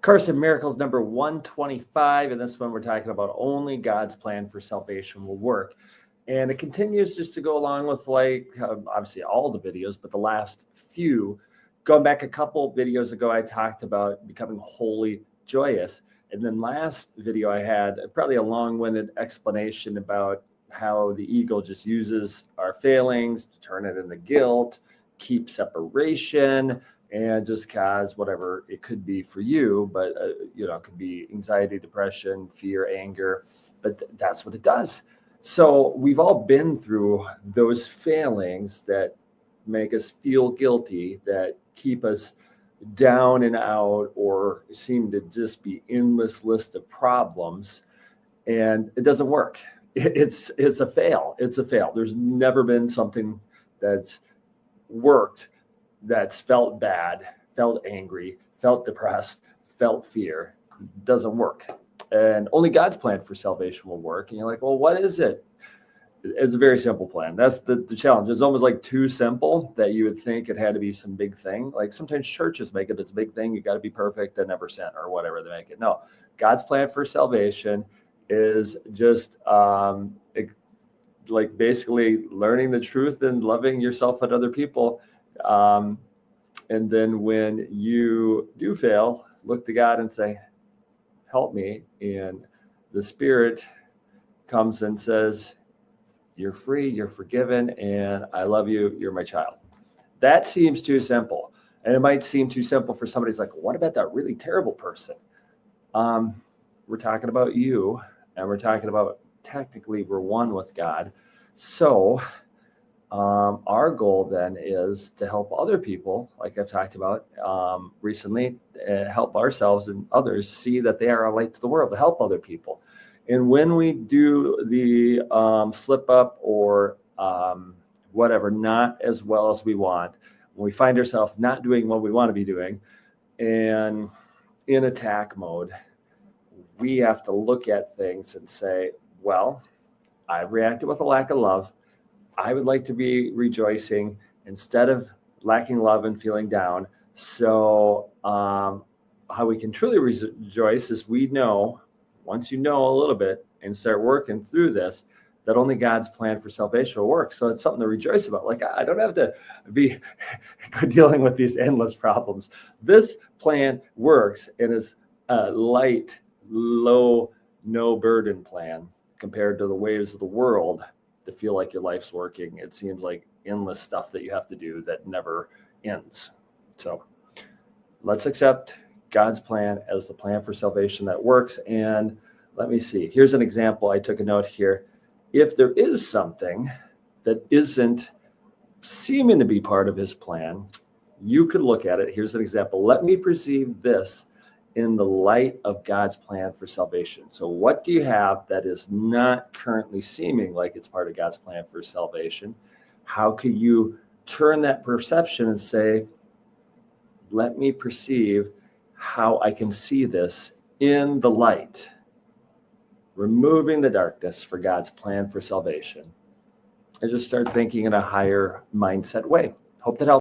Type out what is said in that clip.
Course in Miracles number 125, and this one we're talking about only God's plan for salvation will work. And it continues just to go along with obviously all the videos, but the last few. Going back a couple videos ago, I talked about becoming wholly joyous. And then last video I had probably a long-winded explanation about how the ego just uses our failings to turn it into guilt, keep separation, and just cause whatever it could be for you, but it could be anxiety, depression, fear, anger, but that's what it does. So we've all been through those failings that make us feel guilty, that keep us down and out, or seem to just be endless list of problems, and it doesn't work. It's a fail. It's a fail. There's never been something that's worked that's felt bad, felt angry, felt depressed, felt fear. Doesn't work. And only God's plan for salvation will work. And you're like, well, what is it? It's a very simple plan. That's the challenge. It's almost like too simple that you would think it had to be some big thing. Like sometimes churches make it, it's a big thing. You got to be perfect and never sin or whatever they make it. No, God's plan for salvation is just like basically learning the truth and loving yourself and other people. And then when you do fail, look to God and say, help me. And the Spirit comes and says, you're free, you're forgiven, and I love you, you're my child. That seems too simple. And it might seem too simple for somebody who's like, what about that really terrible person? We're talking about you, and we're talking about technically we're one with God. So our goal then is to help other people, like I've talked about recently, help ourselves and others see that they are a light to the world, to help other people. And when we do the slip up or whatever, not as well as we want, when we find ourselves not doing what we want to be doing and in attack mode, we have to look at things and say, well, I've reacted with a lack of love. I would like to be rejoicing instead of lacking love and feeling down. So how we can truly rejoice is we know, once you know a little bit and start working through this, that only God's plan for salvation will work. So it's something to rejoice about. Like, I don't have to be dealing with these endless problems. This plan works and is a light, low, no burden plan compared to the waves of the world to feel like your life's working. It seems like endless stuff that you have to do that never ends. So let's accept God's plan as the plan for salvation that works. And let me see. Here's an example. I took a note here. If there is something that isn't seeming to be part of his plan, you could look at it. Here's an example. Let me perceive this in the light of God's plan for salvation. So what do you have that is not currently seeming like it's part of God's plan for salvation? How could you turn that perception and say, let me perceive how I can see this in the light, removing the darkness for God's plan for salvation, and just start thinking in a higher mindset way. Hope that helps.